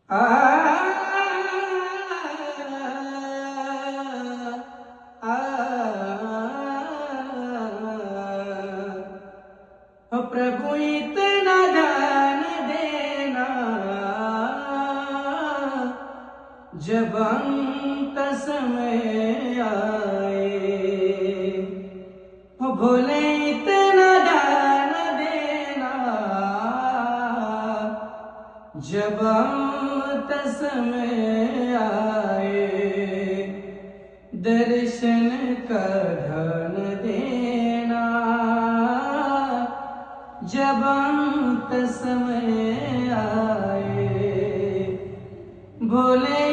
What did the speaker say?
आ आ प्रभु इतना ध्यान देना, जब अंत समय आए। भोले इतना ध्यान देना, जब अंत समय आए। दर्शन का ध्यान देना, जब अंत समय आए। भोले